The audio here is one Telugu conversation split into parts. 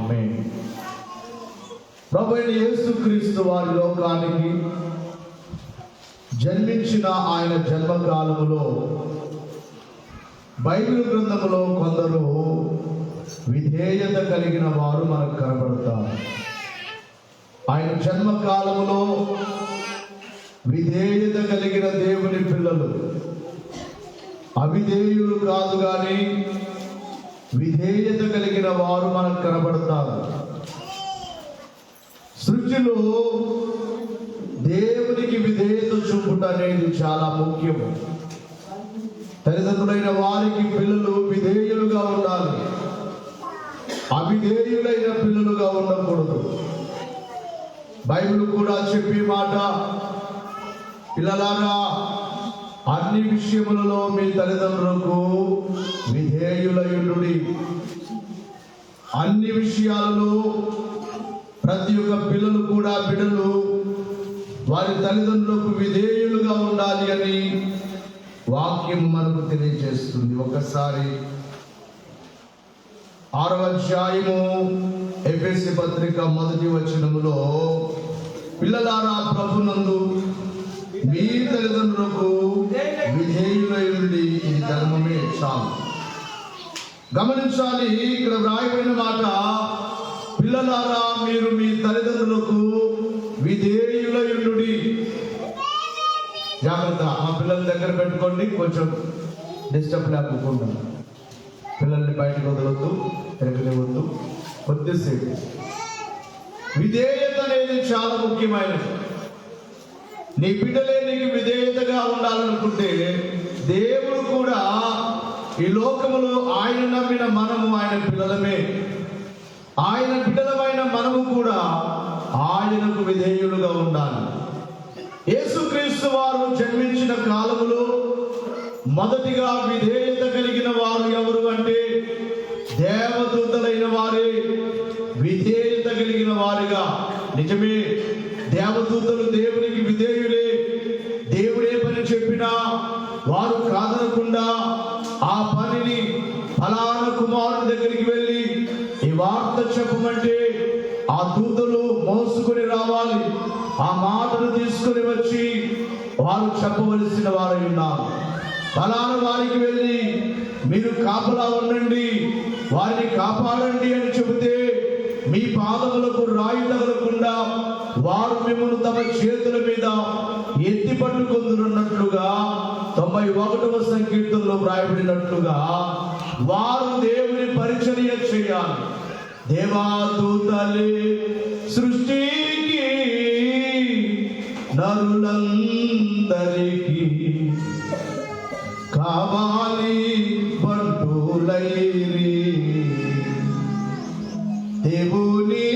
ఆమేన్. ప్రభువైన యేసుక్రీస్తు వారి లోకానికి జన్మించిన ఆయన జన్మకాలములో బైబిల్ గ్రంథములో కొందరు విధేయత కలిగిన వారు మనకు కనబడతారు. ఆయన జన్మకాలములో విధేయత కలిగిన దేవుని పిల్లలు అవిధేయులు కాదు కానీ విధేయత కలిగిన వారు మనకు కనబడతారు. సృష్టిలో దేవునికి విధేయత చూపుట అనేది చాలా ముఖ్యము. తల్లిదండ్రులైన వారికి పిల్లలు విధేయులుగా ఉండాలి, అవిధేయులైన పిల్లలుగా ఉండకూడదు. బైబిల్ కూడా చెప్పే మాట, పిల్లలారా అన్ని విషయములలో మీ తల్లిదండ్రులకు విధేయులయుండుడి. అన్ని విషయాలలో ప్రతి ఒక్క పిల్లలు కూడా బిడ్డలు వారి తల్లిదండ్రులకు విధేయులుగా ఉండాలి అని వాక్యం మనకు తెలియజేస్తుంది. ఒకసారి 6వ అధ్యాయము ఎఫెసీ పత్రిక 1వ వచనములో, పిల్లలారా ప్రభునందు మీ తల్లిదండ్రులకు విధేయులయుండి, ఇది ధర్మమే చాలు. గమనించాలి, ఇక్కడ వ్రాయబడిన మాట, పిల్లలారా మీరు మీ తల్లిదండ్రులకు విధేయులయుండుడి. జాగ్రత్త, మా పిల్లల దగ్గర పెట్టుకోండి, కొంచెం డిస్టర్బ్ లేకుండా. పిల్లల్ని బయటకు వదలొద్దు, తిరగనివద్దు. కొద్దిసేపు విధేయత అనేది చాలా ముఖ్యమైనది. నీ బిడ్డలే నీకు విధేయతగా ఉండాలనుకుంటే, దేవుడు కూడా ఈ లోకములో ఆయన నమ్మిన మనము ఆయన పిల్లలమే. ఆయన బిడ్డలమైన మనము కూడా ఆయనకు విధేయులుగా ఉండాలి. యేసుక్రీస్తు వారు జన్మించిన కాలములో మొదటిగా విధేయత కలిగిన వారు ఎవరు అంటే దేవదూతలైన వారే విధేయత కలిగిన వారుగా. నిజమే, దేవదూతలు దేవునికి విధేయులే. దేవుడే పని చెప్పినా వారు కాదనకుండా ఆ పనిని ఫలానా కుమారుని దగ్గరికి వెళ్ళి ఈ వార్త చెప్పమంటే ఆ దూతలు మోసుకొని రావాలి. ఆ మాటను తీసుకొని వచ్చి వారు చెప్పవలసిన వారై ఉన్నారు. ఫలానా వారికి వెళ్ళి మీరు కాపలా ఉండండి, వారిని కాపాడండి అని చెబితే మీ పాదములకు రాయి తగలకుండా వారు మిమ్మల్ని తమ చేతుల మీద ఎత్తి పట్టుకొందున్నట్లుగా 91వ సంకీర్తనలో వ్రాయబడినట్లుగా వారు దేవుని పరిచర్య చేయాలి. దేవదూతలే సృష్టికి నరులందరికీ కావాలి బంటులైరి. దేవుని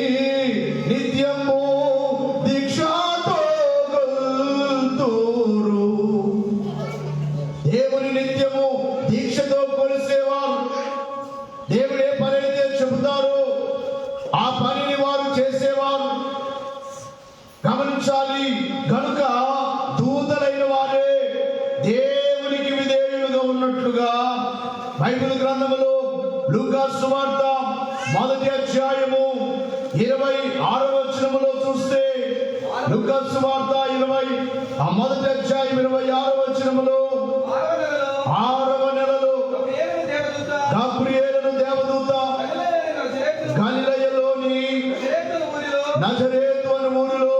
నిత్యము దీక్షతో కొలుతురు. దేవుని నిత్యము దీక్షతో కొలిసేవారు, దేవుడే పనైతే చెబుతారు ఆ పనిని వారు చేసేవారు. గమనించాలి, కనుక దూతలైన వారే దేవునికి విధేయులుగా ఉన్నట్లుగా బైబిల్ గ్రంథములో లూకా సువార్త 1వ అధ్యాయము 26వ వచనములో చూస్తే, లూకా సువార్త 1వ అధ్యాయం 26వ వచనములో, 6వ నెలలో గాబ్రియేలును దేవదూత గలిలయలోని నజరేతు అనే ఊరిలో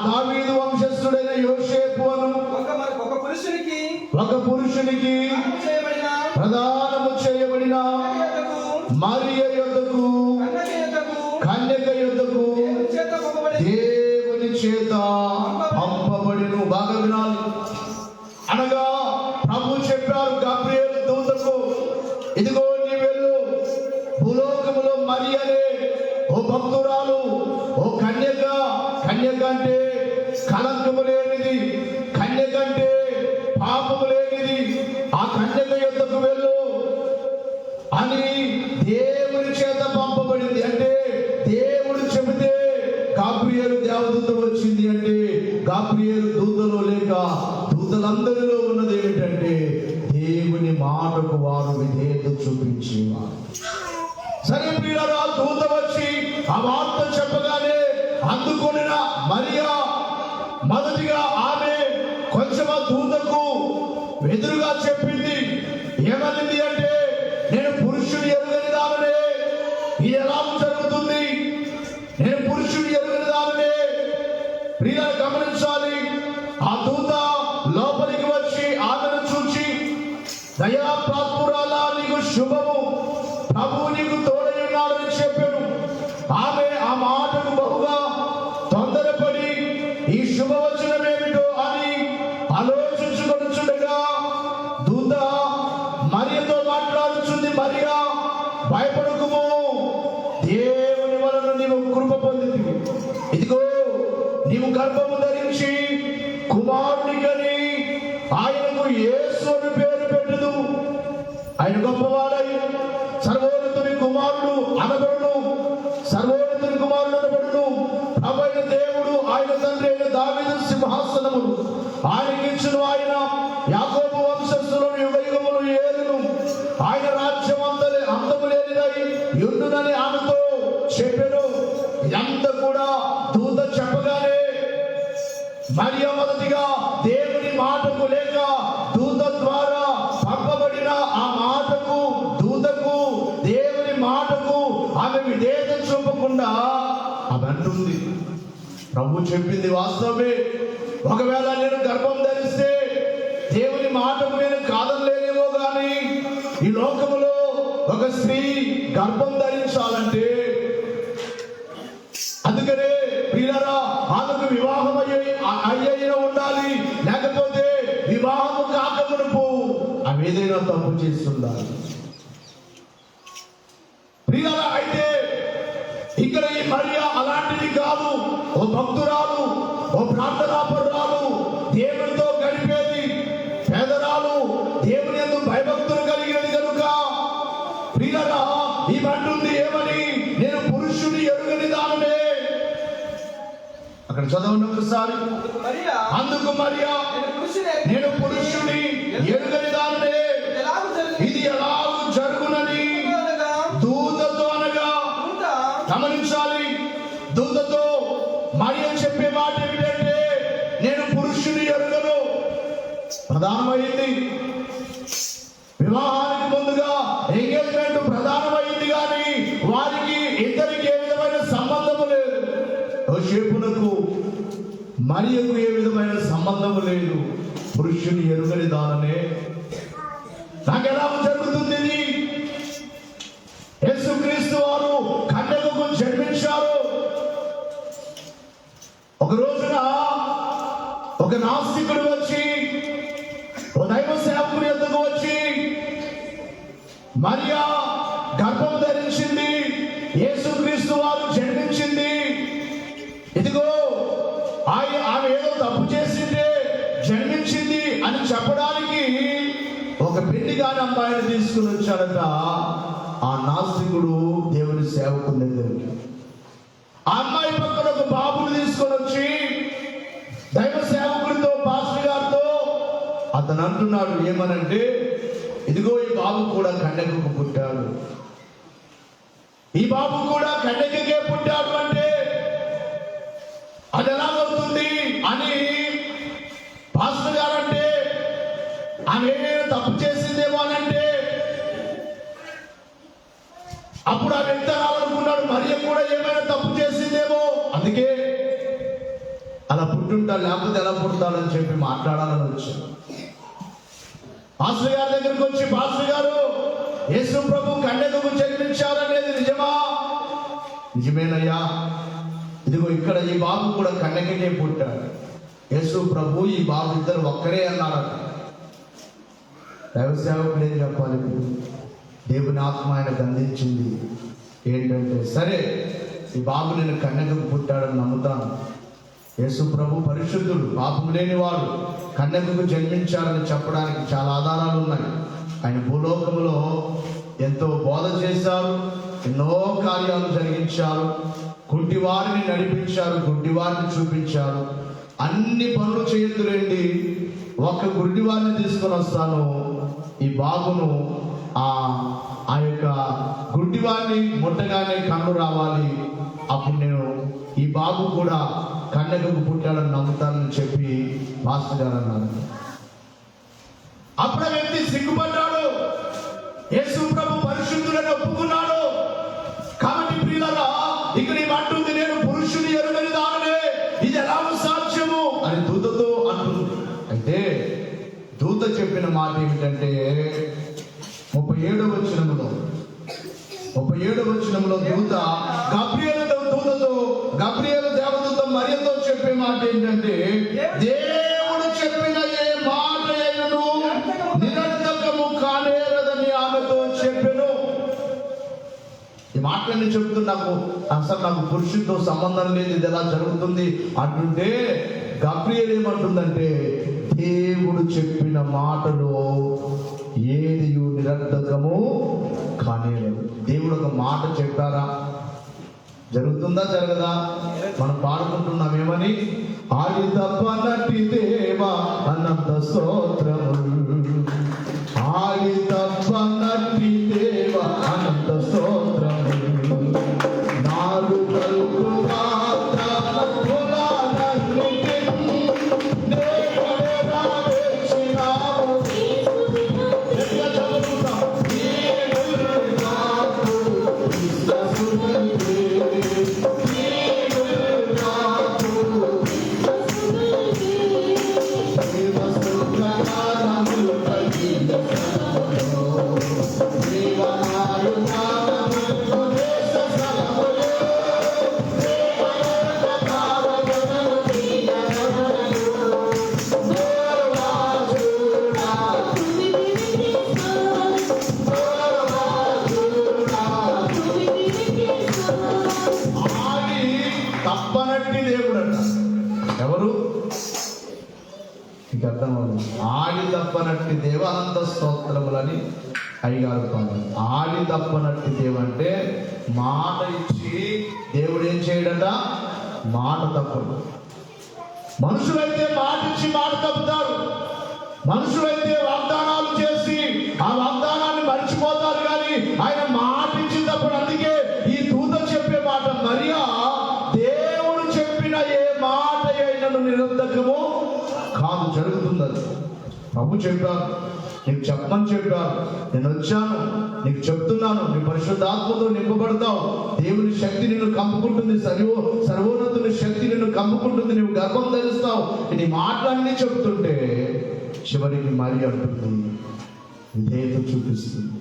దావీదు వంశస్థుడైన యోసేపు అను ఒక పురుషునికి ప్రదానము చేయబడిన మరియ యొద్దకు కన్యక యొద్దకు దేవుని చేత పంపబడిను. బాగా వినాలి. అనగా ప్రభు చెప్పారు గాబ్రియేలు దూతకు, ఇదిగో నీ వెళ్ళు, భూలోకములో మరియ అనే ఓ భక్తురాలు, ఓ కన్యక అంటే కలంకము లేనిది, కన్యక అంటే పాపము లేనిది, ఆ కన్యక యొద్దకు వెళ్ళు అని దేవుని చేత పంపబడింది. అంటే దేవుడు చెబితే గాబ్రియేలు దేవదూత వచ్చింది. అంటే గాబ్రియేలు దూతలో లేక దూతలందరిలో ఉన్నది ఏమిటంటే దేవుని మాటకు వారు విధేయత చూపించేవారు. సరే ప్రియులారా, దూత వచ్చి ఆ వార్త చెప్పగానే అందుకొనిన మరియా మొదటిగా ఆమె కొంచెం ఆ దూతకు ఎదురుగా చెప్పింది. ఏమనింది అంటే, నేను పురుషుని ఎరుగని దానినే, ఇది ఎలా జరుగుతుంది? నేను పురుషుని ఎరుగని దానినే. ప్రియులారా గమనించాలి, ఆ దూత లోపలికి వచ్చి ఆమెను చూచి, దయా ప్రాత్పురాలా, నీకు శుభము, ప్రభువు నీకు తోడై ఉన్నాడని చెప్పాను. ఆమె ఆ మాటకు బహుగా తొందరపడి ఈ శుభవచనం ఏమిటో అని ఆలోచించుకొనుచుండగా దూత మరియతో మాట్లాడుచుంది. మరియా, భయపడకుము, దేవుని వలన నీవు కృప పొందితివి. ఇదిగో నీవు గర్భము ధరించి కుమారుని కని ఆయనకు యేసు అని పేరు పెట్టుదు. ఆయన గొప్పవాడై సర్వోన్నతుని కుమారుడు అనబడును. సర్వోన్నతుని కుమారుడు అనబడును. ప్రభైన దేవుడు ఆయన తండ్రి అయిన దావీదు సింహాసనమును ఆయనకిచ్చును. ఆయన యాకోబు వంశస్థులను యుగయుగములు ఏలును. ఆయన రాజ్యం అంతము లేనిదై యుండునని ఆమెతో చెప్పెను. ఇదంతా కూడా దూత చెప్పగానే మరియా మొదటిగా దేవుని మాటకు లేక దూత ద్వారా పంపబడిన ఆ మాటకు, దూతకు, దేవుని మాటకు ఆమె విధేయత చూపకుండా ఆమె అంటుంది, ప్రభు చెప్పింది వాస్తవమే. ఒకవేళ నేను గర్భం ధరిస్తే దేవుని మాటకు నేను కాదనలేనేమో గాని ఈ లోకములో ఒక స్త్రీ గర్భం ధరించాలంటే, అందుకనే ప్రియులారా ఆమెకు వివాహం అయ్యైనా ఉండాలి, లేకపోతే వివాహము కాకమునుపు ఆమె ఏదైనా తప్పు చేస్తుండాలి. ప్రియులారా, అయితే ఇక్కడ ఈ మరియా అలాంటిది కాదు. ఓ భక్తురాలు, ఓ ప్రార్థనాపరురాలు, దేవునితో గడిపేది, పేదరాలు, దేవుని యందు భయభక్తులు కలిగినది కనుక ప్రియులారా ఇవంటుంది ఏమని, నేను పురుషుని ఎరుగని దానినే. అక్కడ చదవండి ఒకసారి. అందుకు మరియా, నేను పురుషుని ఎరుగని దానినే, ఇది ఎలాగూ జరుగునని దూతతో అనగా. గమనించాలి, దూతతో మరియా చెప్పే మాట ఏమిటంటే, నేను పురుషుని ఎరుగను. ప్రధానమైంది వివాహానికి ముందుగా ఎంగేజ్మెంట్ ప్రధానమైంది, కానీ వారికి ఇద్దరికి ఏ విధమైన సంబంధము లేదు. యోసేపునకు మరియకు ఏ విధమైన సంబంధము లేదు. పురుషుని ఎరుగని దాననే. నాకెలా జరుగుతుంది ఇది? యేసుక్రీస్తు వారు కన్యకకు జన్మించారు. ఒక రోజున ఒక నాస్తికుడు వచ్చి, ఓ దైవ సేవకుని యొద్దకు వచ్చి, మరియా గర్భం ధరించింది, యేసుక్రీస్తు వారు జన్మించింది, ఇదిగో ఆమె ఏదో తప్పు చేసిందే జన్మించింది అని చెప్పడానికి ఒక పెళ్లి కాని అమ్మాయిని తీసుకుని వచ్చాడట ఆ నాస్తికుడు దేవుని సేవకుని దగ్గరికి. ఆ అమ్మాయి పక్కన ఒక బాబుని తీసుకొని వచ్చి దైవ సేవకుడితో, పాస్టర్ గారితో అతను అంటున్నాడు ఏమనంటే, ఇదిగో ఈ బాబు కూడా కన్యకకు పుట్టాడు, ఈ బాబు కూడా కన్యకకే పుట్టాడు అంటే అది ఎలాగవుతుంది అని పాస్టర్ గారు అంటే, ఆమె ఏమైనా తప్పు చేసిందేమో అని అంటే, అప్పుడు ఆ వ్యక్తి రావాలనుకున్నాడు, మరియ కూడా ఏమైనా తప్పు చేసిందేమో, అందుకే అలా పుట్టుంటాడు, లేకపోతే ఎలా పుడతాడని చెప్పి మాట్లాడాలని వచ్చాడు. పాస్టర్ గారి దగ్గరికి వచ్చి, పాస్టర్ గారు, యేసు ప్రభు కన్యకకు జన్మించారనేది నిజమా? నిజమేనయ్యా, ఇదిగో ఇక్కడ ఈ బాబు కూడా కన్యకకే పుట్టాడు. యేసు ప్రభు ఈ బాబు ఇద్దరు ఒక్కరే అన్నారట. దైవ సేవకులు ఏం చెప్పాలి? దేవుని ఆత్మ ఆయన గంధించింది ఏంటంటే, సరే ఈ బాబు నేను కన్యకకు పుట్టాడని నమ్ముతాను. యేసు ప్రభు పరిశుద్ధుడు, పాపం లేనివాడు, కన్యకకు జన్మించాడని చెప్పడానికి చాలా ఆధారాలు ఉన్నాయి. ఆయన భూలోకములో ఎంతో బోధ చేశారు, ఎన్నో కార్యాలు జరిగించారు, కుంటివారిని నడిపించారు, గుడ్డివారిని చూపించారు. అన్ని పనులు చేయొద్దులేండి, ఒక్క గుడ్డివారిని తీసుకొని వస్తాను, ఈ బాబును ఆ యొక్క గుడ్డివాడిని ముట్టగానే కన్ను రావాలి, అప్పుడు నేను ఈ బాబు కూడా కన్యకకు పుట్టాడని నమ్ముతానని చెప్పి మాస్టర్ గారు అన్నారు. అప్పుడు ఆ వ్యక్తి సిగ్గుపడ్డాడు. యేసు ప్రభు పరిశుద్ధులని ఒప్పుకున్నాడు. కాబట్టి ప్రియులారా, ఇక్కడ అంటుంది, నేను పురుషుని ఎరుగని దాననే, ఇది ఎలా సాధ్యము అని దూతతో అంటుంది. అయితే దూత చెప్పిన మాట ఏమిటంటే 37వ వచనములో దూత గబ్రియేలు దేవదూత మరియతో చెప్పే మాట ఏంటంటే, దేవుడు చెప్పిన ఏ మాట అయినను నిరర్థకము కానేరదని ఆమెతో చెప్పెను. ఈ మాటలన్నీ చెప్తూ నాకు పురుషుడితో సంబంధం లేదు, ఇది ఎలా జరుగుతుంది అంటుంటే గబ్రియేలు ఏమంటుందంటే, దేవుడు చెప్పిన మాటలో ఏది నిరర్థకము కానేరదు. దేవుడు ఒక మాట చెప్పారా, జరుగుతుందా జరగదా? మనం పాడుకుంటున్నాం ఏమని, ఆడి తప్పనట్టి దేవా అనంత స్తోత్రములు, ఆడి తప్పనట్టి దేవా అనంత స్తోత్రములు, నాడు కలుగు తప్పనట్టి దేవుడు అంట. ఎవరు మీకు అర్థం అవ్వదు. ఆడి తప్పనట్టి దేవ అనంత స్తోత్రములని అయ్యగారు కాదు. ఆడి తప్పనట్టి దేవు అంటే మాట ఇచ్చి దేవుడు ఏం చేయడట, మాట తప్పడు. మనుషులైతే మాట ఇచ్చి మాట తప్పుతారు. మనుషులైతే వాగ్దానాలు చేసి ఆ వాగ్దానాన్ని మర్చిపోతారు, కానీ ఆయన మాట ఇచ్చి తప్పుడు. అందుకే ఈ దూత చెప్పే మాట, మరియా దేవుడు చెప్పిన ఏ మాట అయినను నిరర్థకము కాదు, జరుగుతుంది. అది ప్రభు చెప్పారు, నీకు చెప్పమని చెప్పారు, నేను వచ్చాను, నీకు చెప్తున్నాను, నీ పరిశుద్ధాత్మతో నింపబడతావు, దేవుని శక్తి నిన్ను కమ్ముకుంటుంది, సర్వోన్నతుని శక్తి నిన్ను కమ్ముకుంటుంది, నువ్వు గర్భం ధరిస్తావు. నీ మాటలన్నీ చెప్తుంటే చివరికి మరి అంటుంది, విధేయత చూపిస్తుంది.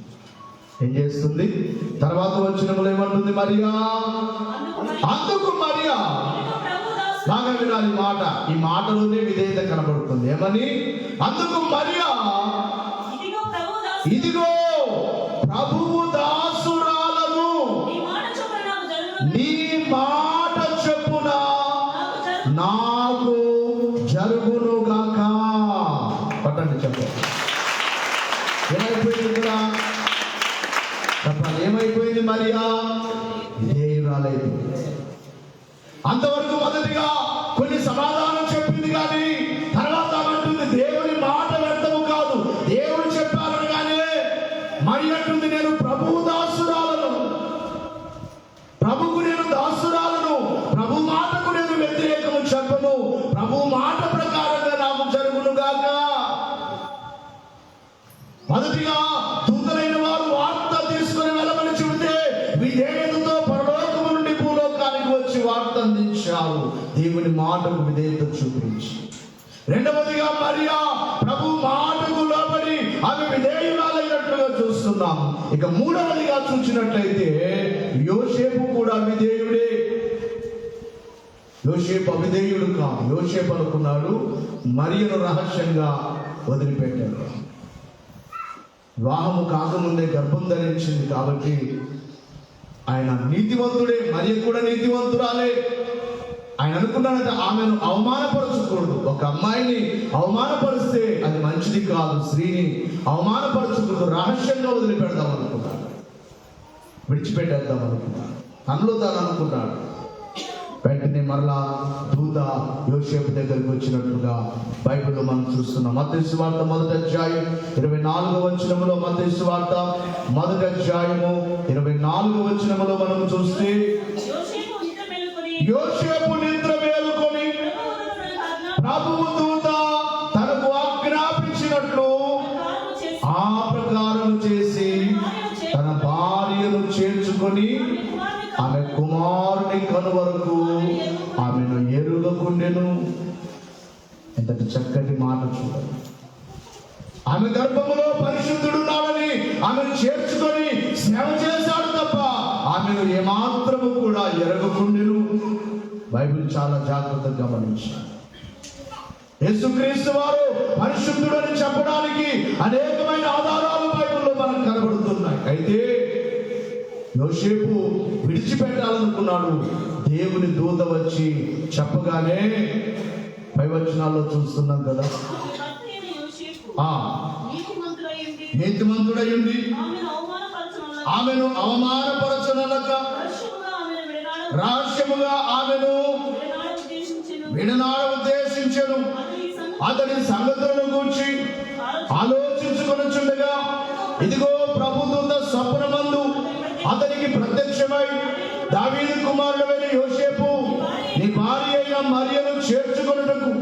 ఏం చేస్తుంది? తర్వాత వచనములో ఏమంటుంది? మరియా, అందుకు మరియా, బాగా వినాలి మాట, ఈ మాటలోనే విధేయత కనబడుతుంది. ఏమని? అందుకు మరియా, ఇదిగో ప్రభువు దాసురాలను, నీ మాట చెప్పున నాకు జరుగును గాక. పట్టండి, చెప్పండి. ఏమైపోయింది కూడా చెప్పాలి, ఏమైపోయింది? మరియా విధేయురాలైంది. అంతవరకు మొదటిగా కొన్ని సమాధానం చెప్పింది, కానీ తర్వాత అంటుంది దేవుని మాట వ్యర్థము కాదు, దేవుడు చెప్పారనగానే మరి అంటుంది, నేను ప్రభువు దాసురాలను, ప్రభుకు నేను దాసురాలను, ప్రభు మాటకు నేను వ్యతిరేకము చెప్పను, ప్రభు మాట ప్రకారంగా నాకు జరుగును గాక. మొదటిగా దూతలైన వారు వార్త తీసుకుని వెళ్ళమని చెబితే విధేయతతో పరలోకము నుండి భూలోకానికి వచ్చి వార్త అందించారు, దేవుని మాటకు విధేయత చూపించి. రెండవదిగా మరియా ప్రభు మాటకు లోబడి ఆమె విధేయురాలైనట్లుగా చూస్తున్నాం. ఇక మూడవదిగా చూసినట్లయితే యోసేపు కూడా విధేయుడే. యోసేపు అవిధేయుడు కాదు. యోసేపు అనుకున్నాడు మరియను రహస్యంగా వదిలిపెట్టాడు. వివాహము కాకముందే గర్భం ధరించింది కాబట్టి ఆయన నీతివంతుడే, మరియ కూడా నీతివంతురాలే. ఆయన అనుకున్నాడంటే ఆమెను అవమానపరచకూడదు. ఒక అమ్మాయిని అవమానపరిస్తే అది మంచిది కాదు, స్త్రీని అవమానపరచకూడదు, రహస్యంగా వదిలిపెడదాం అనుకున్నాడు, విడిచిపెట్టేద్దాం అనుకున్నాడు, తనలో తాను అనుకున్నాడు. వెంటనే మరలా దూత యోసేపు దగ్గరికి వచ్చినట్లుగా బైబిల్లో మనం చూస్తున్నాం. మత్తయి సువార్త 1వ అధ్యాయం 24వ వచనములో, మత్తయి సువార్త 1వ అధ్యాయము 24వ వచనములో మనం చూస్తే, యోసేపు నిద్ర మేలుకొని ప్రభువు దూత తనకు ఆజ్ఞాపించినట్లు ఆ ప్రకారం చేసి తన భార్యను చేర్చుకొని ఆమె కుమారుని కను వరకు ఆమెను ఎరుగకుండెను. ఎంతటి చక్కటి మాట చూడండి. ఆమె గర్భములో పరిశుద్ధుడున్నాడని ఆమెను చేర్చుకొని సేవ చేశాడు తప్ప ఆమెను ఏమాత్రము కూడా ఎరగకుండెను. బైబిల్ చాలా జాగ్రత్తగా గమనించాలి. యేసుక్రీస్తు వారు పరిశుద్ధుడని చెప్పడానికి అనేకమైన ఆధారాలు బైబిల్లో మనకు కనబడుతున్నాయి. అయితే యోసేపు విడిచిపెట్టాలనుకున్నాడు. దేవుని దూత వచ్చి చెప్పగానే పై వచనాల్లో చూస్తున్నాం కదా, నీతిమంతుడయ్యుండి ఆమెను అవమానపరచనలక రహస్యముగా ఆమెను విడనాడ ఉద్దేశించెను. అతని సంగతులను గూర్చి ఆలోచించుకొనుచుండగా ఇదిగో ప్రభుదూత స్వప్నమందు అతనికి ప్రత్యక్షమై, దావీదు కుమారుడైన యోసేపు, నీ భార్య అయిన మరియను చేర్చుకొనుటకు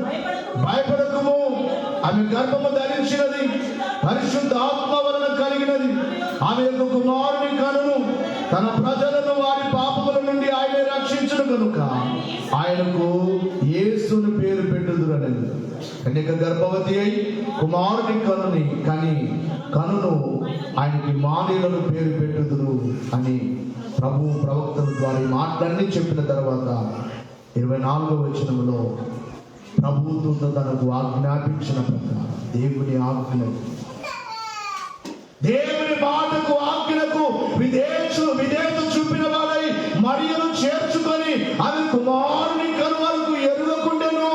భయపడకుము. ఆమె గర్భము ధరించినది, పరిశుద్ధ ఆత్మ వలన కలిగినది. ఆమె యొక్క కుమారుని కనును. తన ప్రజలను వారి పాపముల నుండి ఆయన రక్షించును కనుక ఆయనకు యేసుని పేరు పెట్టుదురని. కన్యక గర్భవతి అయి కుమారుని కనును ఆయనకి ఇమ్మానుయేలు పేరు పెట్టుదురు అని ప్రభు ప్రవక్తల ద్వారా ఈ మాటలన్నీ చెప్పిన తర్వాత 24వ వచనములో ప్రభు దూత తనకు ఆజ్ఞాపించిన ప్రకారం దేవుని మాటకు ఆజ్ఞకు విధేయత చూపిన వాడై మరియను చేర్చుకొని ఆమె కుమారుని కను వరకు ఎరుగకుండెను.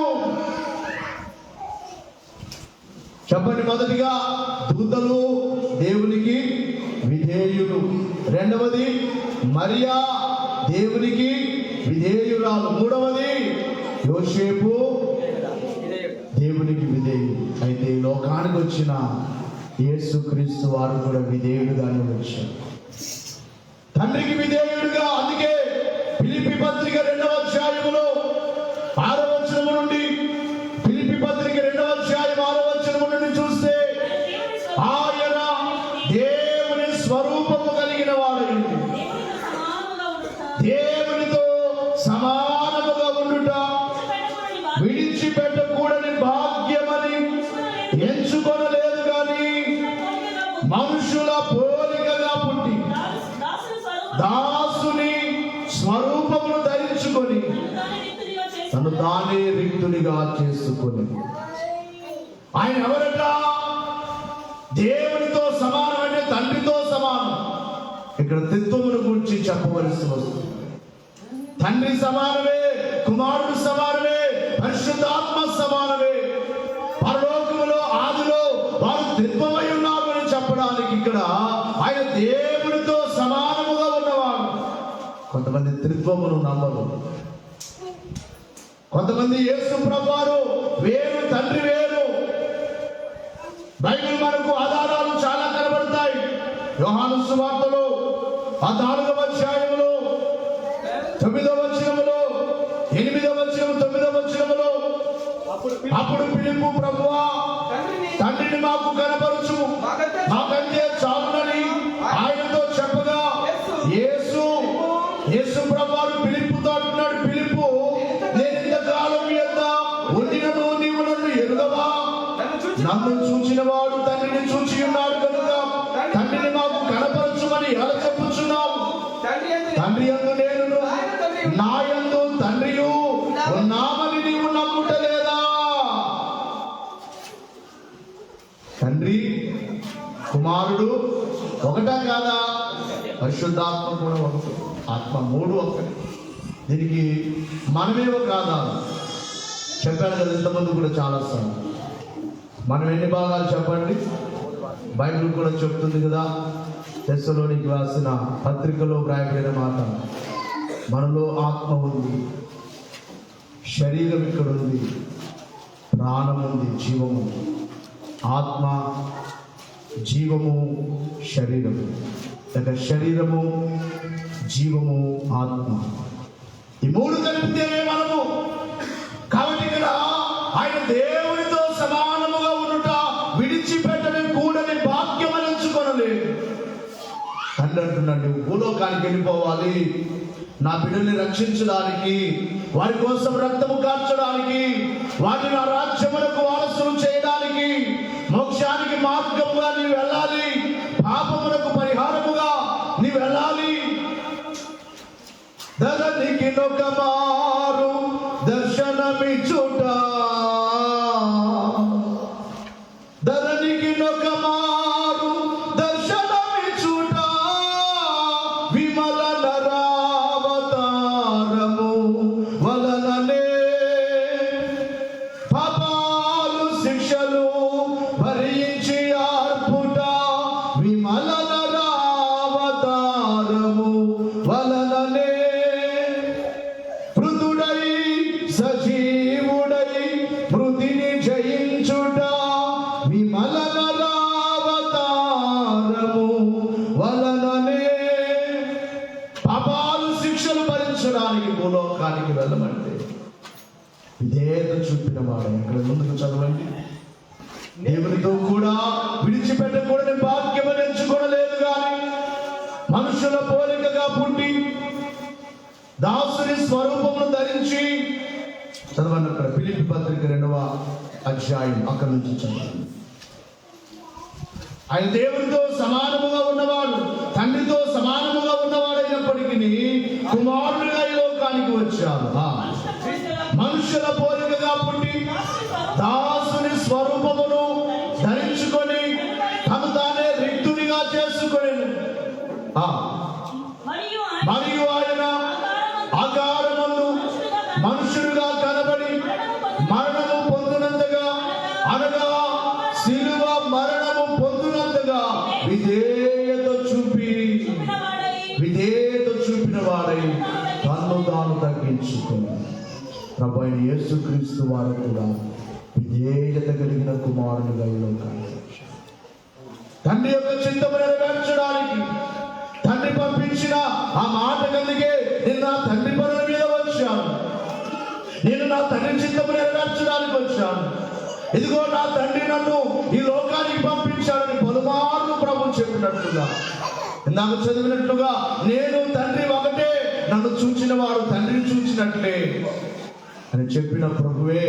చెప్పండి, మొదటిగా దూతలు దేవునికి విధేయులు. రెండవది మరియా దేవునికి విధేయురాలు. మూడవది యోసేపు దేవునికి విధేయుడు. అయితే ఈ లోకానికి వచ్చిన యేసుక్రీస్తు వారు కూడా విధేయుడుగానే వచ్చారు, తండ్రికి విధేయుడుగా. అందుకే ఫిలిప్పీ పత్రిక 2వ అధ్యాయములో 6వ వచనము నుండి, ఫిలిప్పీ పత్రిక 2వ అధ్యాయం 6వ వచనము నుండి చూస్తే, ఆయన దేవుని స్వరూపము కలిగిన వాడైంది, దేవునితో సమానముగా ఉండుట విడిచిపెట్టకూడని భాగ్యమని ఎంచుకొనలేదు గాని మనుషుల పోలికగా పుట్టి దాసుని స్వరూపమును ధరించుకొని తను తానే రిక్తునిగా చేసుకొని. ఆయన ఎవరట? దేవునితో సమానం, అంటే తండ్రితో సమానం. ఇక్కడ త్రిత్వమును గురించి చెప్పవలసి వస్తుంది. తండ్రి సమానమే, కుమారుడు సమానమే, పరిశుద్ధాత్మ సమానమే. పరలోకములో ఆదిలో వారు త్రిత్వమై ఉన్నారు అని చెప్పడానికి ఇక్కడ ఆయన దేవునితో సమానముగా ఉన్నవాడు. కొంతమంది త్రిత్వమును నమ్మరు. కొంతమంది యేసు ప్రభువారు వేరు, తండ్రి వేరు. బైబిల్ మనకు ఆధారాలు చాలా కనబడతాయి. యోహాను సువార్తలో 14వ అధ్యాయంలో 9వ వచనములో, 8వ వచనం, 9వ వచనములో, అప్పుడు ఫిలిప్పు, ప్రభువా తండ్రిని మాకు కనపరచు, మాకంటే చాలునని ఆయనతో చెప్పగా, యేసు ప్రభువారు ఫిలిప్పుతో అంటున్నాడు, ఫిలిప్పు, నేను ఇంతకాలం ఎంత ఉండినను నీవు నన్ను ఎరుగవా? నన్ను చూచిన వాడు తండ్రిని చూచి ఉన్నాడు కనుక తండ్రిని మాకు కనపరచుమని ఎలా చెప్పుచున్నావు? తండ్రి యందు నేను, నా యందు తండ్రియు ఉన్నామని నీవు నమ్ముటలేదా? తండ్రి కుమారుడు ఒకటా కాదా? పరిశుద్ధాత్మ కూడా ఒకటి, ఆత్మ మూడు ఒకటి. దీనికి మనమేవో కాదా? చెప్పాను కదా ఇంతమంది కూడా చాలాసార్లు. మనం ఎన్ని భాగాలు చెప్పండి? బైబిల్ కూడా చెప్తుంది కదా, తెస్సలోనికి రాసిన పత్రికలో వ్రాయబడిన మాట, మనలో ఆత్మ ఉంది, శరీరం ఇక్కడ ఉంది, ప్రాణం ఉంది, జీవము, ఆత్మ, జీవము, శరీరము, లేక శరీరము, జీవము, ఆత్మ, ఈ మూడు కలిపితేనే మనము. కాబట్టి ఇక్కడ ఆయన దేవునితో సమానముగా ఉండుట, విడిచిపెట్టని కూడని భాగ్యం అని ఎంచుకొనలేదు. తండ్రి అంటున్నాడు, నువ్వు భూలోకానికి వెళ్ళిపోవాలి, నా బిడ్డల్ని రక్షించడానికి, వారి కోసం రక్తము కార్చడానికి, వాటిని నా రాజ్యములకు వారసులు చేయడానికి, మోక్షానికి మార్గముగా నీవు వెళ్ళాలి, పాపములకు పరిహారముగా నీవు వెళ్ళాలి. ధరణికి ఒక మారు దర్శనమిచ్చుట, ధరణికి ఒక మారు దర్శనమిచ్చుట, విమల నరావతారము వలననే పాపాలు శిక్షలు భరించి ఆర్పుట, విమల నరావతారము వలననే మృతుడై సజీవుడై మృతిని జయించుట, విమల నరావతారము వలననే పాపాలు శిక్షలు భరించడానికి భూలోకానికి వెళ్ళమంటే విధేయత చూపిన వాడు. ఇక్కడ ముందుకు చదవండి. దేవునితో కూడా విడిచిపెట్టకూడని భాగ్యం ఎంచుకోనలేదు, కానీ మనుషుల పోలికగా పుట్టి దాసుని స్వరూపమును ధరించి, చదవండి అక్కడ ఫిలిప్పీ పత్రిక 2వ అధ్యాయం అక్కడి నుంచి చదవండి. ఆయన దేవునితో సమానముగా ఉన్నవాడు, తండ్రితో సమానముగా ఉన్నవాడైనప్పటికీ కుమారుడిగా ఈ లోకానికి వచ్చాడు. మనుషుల పోలికగా పుట్టి దాసుని స్వరూపమును ధరించుకొని తను తానే రిక్తునిగా చేసుకొని, మరియు ఆయన ఆకారమందు మనుషుడుగా కనబడి మరణము పొందినంతగా, అనగా శిలువ మరణము పొందినంతగా విధేయత చూపిన వాడై తన్ను తాను తగ్గించుకొని ప్రభువైన యేసుక్రీస్తు వారు కూడా విధేయత కలిగిన కుమారునిగా ఈ లోకానికి వచ్చారు. తండ్రి యొక్క చిత్తము నెరవేర్చడానికి తండ్రి పంపించిన ఆ మాట కలిగే, నేను నా తండ్రి పనుల మీద వచ్చాను, నేను నా తండ్రి చిత్తము నెరవేర్చడానికి వచ్చాను, ఇదిగో నా తండ్రి నన్ను ఈ లోకానికి పంపించాడని పలుమార్లు ప్రభు చెప్పినట్లుగా, నాకు చదివినట్లుగా, నేను తండ్రి ఒకటే, నన్ను చూచిన వాడు తండ్రిని చూచినట్లే అని చెప్పిన ప్రభువే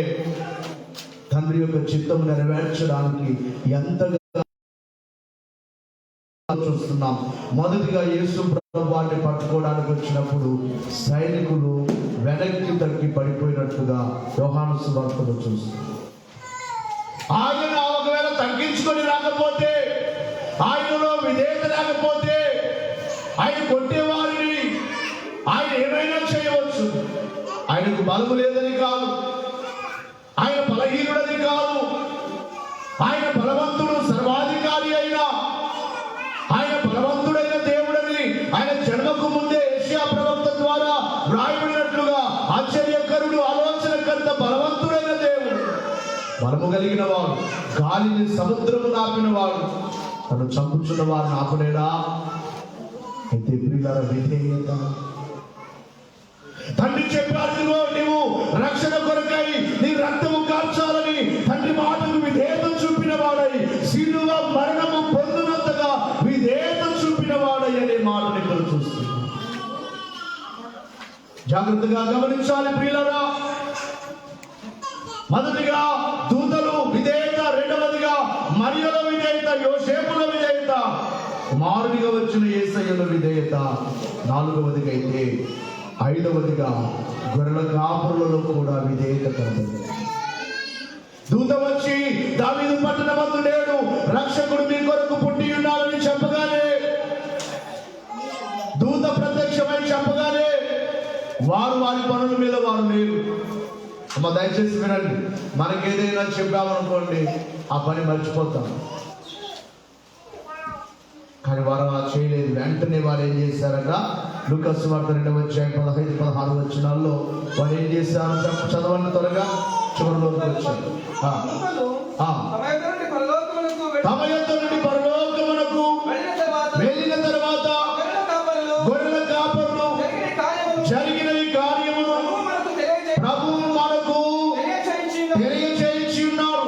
తండ్రి యొక్క చిత్తము నెరవేర్చడానికి ఎంతగా చూస్తున్నాం. మొదటిగా యేసు ప్రభువాన్ని పట్టుకోవడానికి వచ్చినప్పుడు సైనికులు వెనక్కి తగ్గి పడిపోయినట్లుగా యోహాను సువార్తలో చూస్తున్నాం. ఆయన ఒకవేళ తగ్గించుకొని రాకపోతే, ఆయనలో విధేయత లేకపోతే, ఆయన కొట్టేవారిని ఆయన ఏమైనా చేయవచ్చు. ఆయనకు బలము లేదని కాదు, ఆయన బలహీనుడని కాదు, ఆయన బలవంతుడు, సర్వాధికారి అయిన ఆయన బలవంతుడైన దేవుడని ఆయన జన్మకు ముందే యెషయా ప్రవక్త ద్వారా వ్రాయబడినట్లుగా ఆశ్చర్యకరుడు, ఆలోచనకర్త, బలవంతుడైన దేవుడు, బలము కలిగిన వాడు, గాలిని సముద్రము నాపిన వాడు, తను చంపుచున్న వారిని ఆపలేడా? అయితే ప్రియులారా, విధేయత. తండ్రి చెప్పాడు, నీవు రక్షణ కొరకై నీ రక్తము కార్చాలని తండ్రి మాటకు విధేయత చూపిన వాడై, శిలువ మరణము పొందినంతగా విధేయత చూపిన వాడై అనే మాటను ఇక్కడ చూస్తున్నాం. జాగ్రత్తగా గమనించాలి ప్రియులారా. మొదటిగా దూతలు విధేయత, రెండవదిగా మరియల విధేయత, యోసేపుల విధేయత, కుమారుడిగా వచ్చిన యేసయ్యల విధేయత, నాలుగవదిగా అయితే ఐదవదిగా గొర్రెల కాపురులలో కూడా విధేయత కలదు. దూత వచ్చి దావీదు పట్టణమందు నేడు రక్షకుడు మీ కొరకు పుట్టి ఉన్నాడని చెప్పగానే, దూత ప్రత్యక్షమై చెప్పగానే వారు వారి పనుల మీద వారు లేరు. అమ్మ దయచేసి వినండి, మనకేదైనా చెప్పామనుకోండి ఆ పని మర్చిపోతాం. కానీ వారు అలా చేయలేదు. వెంటనే వారు ఏం చేశారట? లూకా సువార్త 2వ అధ్యాయం 15-16 వచనాల్లో వారు ఏం చేశారు? చదవండి త్వరగా, చివరిలోకి వచ్చారు. తమ యొద్ద నుండి పరలోకమునకు వెళ్ళిన తర్వాత గొర్రెల కాపరులు జరిగినవి కార్యములు ప్రభువు మనకు తెలియచేయించి ఉన్నారు.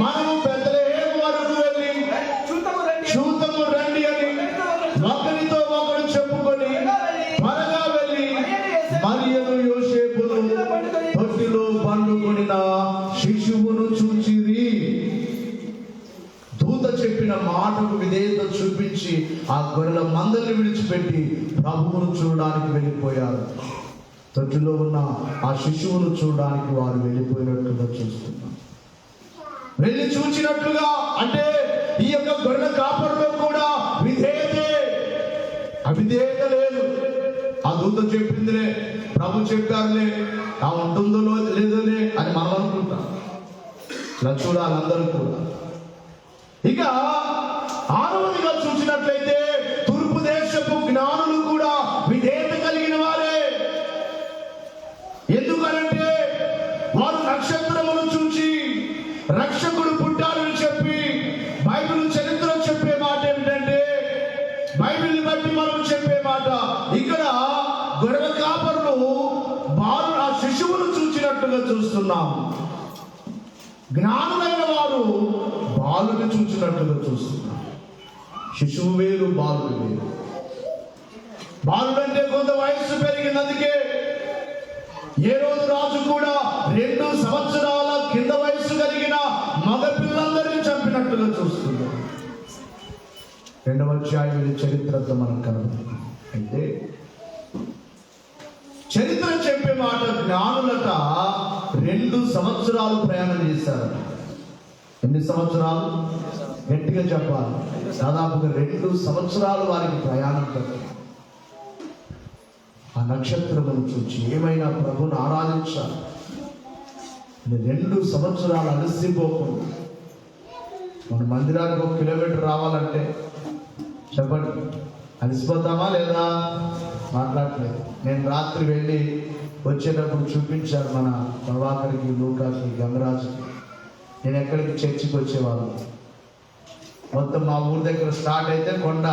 మనము బెత్లెహేము వరకు వెళ్ళి చూద్దాము రండి అని ఒకరితో ఒకరు చెప్పుకొని త్వరగా వెళ్ళి మరియను యోసేపును తొట్టిలో పండుకొనిన శిశువును చూచిరి. దూత చెప్పిన మాటకు విధేయత చూపించి ఆ గొర్రెల మందల్ని విడిచిపెట్టి ప్రభువును చూడడానికి వెళ్ళిపోయారు. తొట్టిలో ఉన్న ఆ శిశువును చూడడానికి వారు వెళ్ళిపోయినట్లుగా చూస్తున్నాం. వెళ్ళి చూచినట్లుగా అంటే ఈ యొక్క గొర్రెల కాపరిలో కూడా అవిధేయత లేదు. ఆ దూత చెప్పిందిలే, ప్రభు చెప్పారులే, ఆ ఉంటుందో లేదోలే అని మనం అనుకుంటాం. ఇలా చూడాలి అందరూ కూడా. ఇక 6వదిగా చూసినట్లయితే తూర్పు దేశపు జ్ఞానులు కూడా విధేయత కలిగిన వారే. ఎందుకనంటే వారు నక్షత్రమును చూచి రక్షకుడు పుట్టాలని చెప్పి బైబిల్ చరిత్ర చెప్పే మాట ఏమిటంటే, బైబిల్ని బట్టి మనం చెప్పే మాట, ఇక్కడ గొర్రెల కాపరులు ఆ శిశువును చూచినట్టుగా చూస్తున్నాం. జ్ఞానులైన వారు బాలుని చూచినట్టుగా చూస్తున్నాం. శిశువు వేరు, బాలుడు వేరు. బాలుడంటే కొంత వయస్సు పెరిగినందుకే హేరోదు రాజు కూడా 2 సంవత్సరాల కింద వయస్సు కలిగిన మగ పిల్లలందరినీ చంపినట్టుగా చూస్తున్నాం. 2వ అధ్యాయం చరిత్రతో మనకు కనబడుతుంది. అయితే చరిత్ర చెప్పే మాట, జ్ఞానులట 2 సంవత్సరాలు ప్రయాణం చేశారు. ఎన్ని సంవత్సరాలు? గట్టిగా చెప్పాలి. దాదాపుగా 2 సంవత్సరాలు వారికి ప్రయాణం పట్టింది. ఆ నక్షత్రమును చూచి ఏమైనా ప్రభుని ఆరాధించాలి. 2 సంవత్సరాలు అలసిపోకుండా. మన మందిరానికి 1 కిలోమీటర్ రావాలంటే చెప్పండి, అలసిపోతామా లేదా? మాట్లాడలేదు. నేను రాత్రి వెళ్ళి వచ్చేటప్పుడు చూపించాను మన ప్రభాకర్కి, లూకాకి, గంగరాజుకి. నేను ఎక్కడికి చర్చికి వచ్చేవాళ్ళు. మొత్తం మా ఊరి దగ్గర స్టార్ట్ అయితే కొండ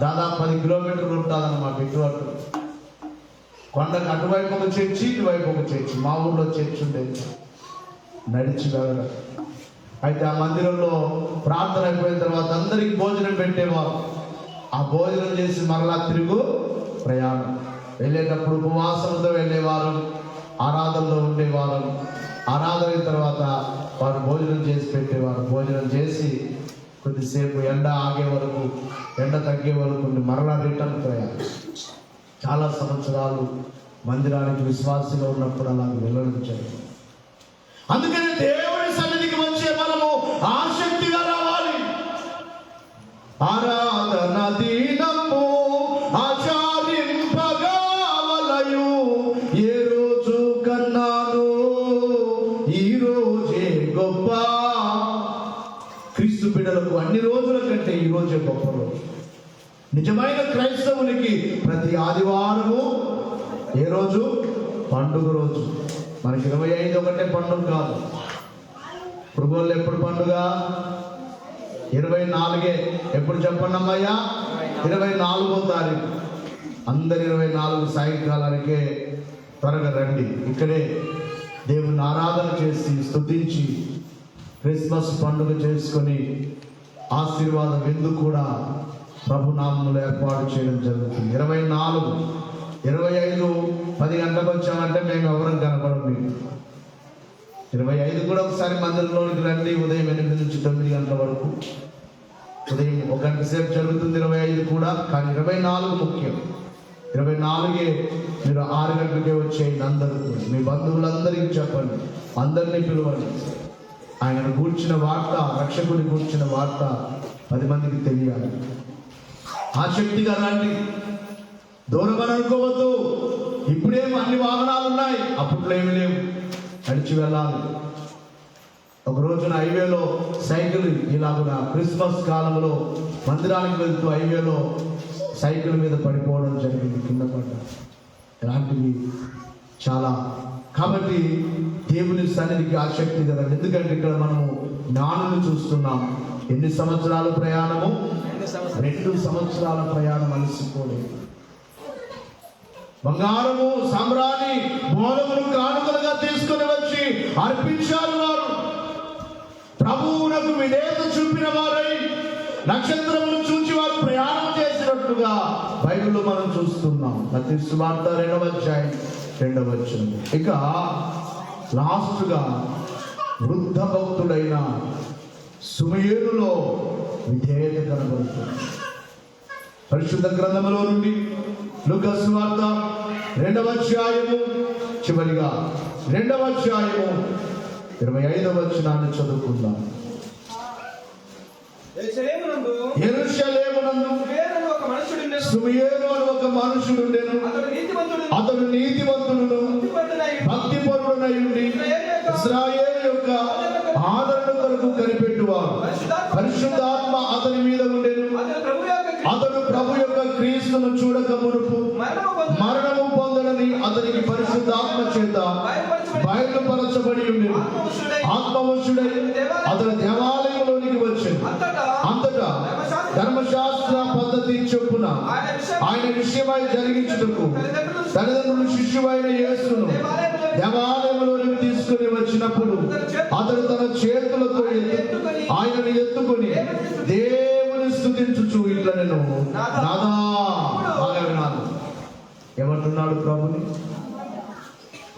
దాదాపు 10 కిలోమీటర్లు ఉంటుందన్నమాట. ఇటు కొండకు అటువైపు ఒక చర్చి, ఇటువైపు ఒక చర్చి. మా ఊర్లో చర్చి ఉండేది, నడిచి వెళ్ళడం. అయితే ఆ మందిరంలో ప్రార్థన అయిపోయిన తర్వాత అందరికి భోజనం పెట్టేవారు. ఆ భోజనం చేసి మరలా తిరుగు ప్రయాణం. వెళ్ళేటప్పుడు ఉపవాసంతో వెళ్ళేవారు, ఆరాధనలో ఉండేవారు. ఆరాధన అయిన తర్వాత వారు భోజనం చేసి పెట్టేవారు. భోజనం చేసి కొద్దిసేపు ఎండ ఆగే వరకు, ఎండ తగ్గే వరకు మరలా రిటర్న్ ప్రయాణం. చాలా సంవత్సరాలు మందిరానికి విశ్వాసంగా ఉన్నప్పుడు అలా వెళ్ళడం జరిగింది. అందుకని దేవుడి సన్నిధికి వచ్చే మనము ఆసక్తిగా రావాలి. ఆరాధన దీనము ఆచారింపగా వలయు, ఏ రోజు కన్నాను ఈ రోజే గొప్ప. క్రీస్తు బిడ్డలకు అన్ని రోజుల కంటే ఈ రోజే గొప్ప రోజు. నిజమైన క్రైస్తవునికి ప్రతి ఆదివారము ఏ రోజు? పండుగ రోజు. మనకి 25 ఒకటే పండుగ కాదు. ప్రభువులు ఎప్పుడు పండుగ? 24. ఎప్పుడు చెప్పండి అమ్మయ్యా? 24వ తారీఖు. అందరు 24 సాయంకాలానికే త్వరగా రండి. ఇక్కడే దేవుని ఆరాధన చేసి స్తుతించి క్రిస్మస్ పండుగ చేసుకొని ఆశీర్వాద విందు కూడా ప్రభునామములో ఏర్పాటు చేయడం జరుగుతుంది. 24, 25, 10 గంటలకు వచ్చామంటే మేము ఎవరం కనపడం. మీకు 25 కూడా ఒకసారి మందిరంలోనికి రండి. ఉదయం 8 నుంచి 9 గంటల వరకు. ఉదయం 1 గంట సేపు జరుగుతుంది 25 కూడా. కానీ 24 ముఖ్యం. 24 మీరు 6 గంటలకే వచ్చేయండి. అందరూ మీ బంధువులందరికీ చెప్పండి, అందరినీ పిలవండి. ఆయన కూర్చిన వార్త, రక్షకుడి కూర్చిన వార్త 10 మందికి తెలియాలి. ఆసక్తిగా రండి, దూరం అని అనుకోవద్దు. ఇప్పుడేమో అన్ని వాహనాలు ఉన్నాయి, అప్పట్లో ఏమి లేవు. నడిచి వెళ్ళాలి. ఒక రోజున హైవేలో సైకిల్ ఇలాగున క్రిస్మస్ కాలంలో మందిరానికి వెళ్తూ హైవేలో సైకిల్ మీద పడిపోవడం జరిగింది, కింద పడ్డారు. ఇలాంటివి చాలా. కాబట్టి దేవుని సన్నిధికి ఆసక్తి కదా. ఎందుకంటే ఇక్కడ మనము జ్ఞానులు చూస్తున్నాం. ఎన్ని సంవత్సరాల ప్రయాణము? 2 సంవత్సరాల ప్రయాణం. అలసిపోలేదు. బంగారము సామ్రాణి మూలమును కానుకలుగా తీసుకుని వచ్చి అర్పించారు. వారు ప్రభువునకు విధేయత చూపిన వారై నక్షత్రమును చూచి వారు ప్రయాణం చేసినట్లుగా బైబిల్లో మనం చూస్తున్నాం. మత్తయి సువార్త 2వ అధ్యాయం 2వ వచనం. ఇక లాస్ట్గా వృద్ధ భక్తుడైన సుమయేలులో విధేయత కనబడుతుంది. పరిశుద్ధ గ్రంథములో నుండి లూకా సువార్త 2వ అధ్యాయము చివరిగా 2వ అధ్యాయము 25వ వచనాన్ని చదువుకుందాం. యెరూషలేమునందు సుమయేలు అని ఒక మనుషుడుండెను. అతడు నీతిమంతుడును భక్తిపరుడునై ఉండి ఇశ్రాయేలు యొక్క ఆదరణ కొరకు కనిపెట్టువాడు. పరిశుద్ధాత్మ అతని మీద ఉండెను. అతడు ప్రభు యొక్క క్రీస్తును చూడక మునుపు మరణము పొందడని అతనికి పరిశుద్ధాత్మ చేత బయలుపరచబడి ఉండెను. ఆత్మవశుడై అతడు దేవాలయంలోనికి వచ్చాడు. అంతటా ధర్మశాస్త్ర పద్ధతి చొప్పున ఆయన విషయమై జరిగించుటకు తల్లిదండ్రులు శిష్యువైన యేసును దేవాలయంలోనికి తీసుకుని వచ్చినప్పుడు అతడు తన చేతులతో ఆయనను ఎత్తుకొని దేవుని స్తుతించుచు ఇట్లా నేను నాదా బాగా వినాలి. ఏమంటున్నాడు ప్రభుని?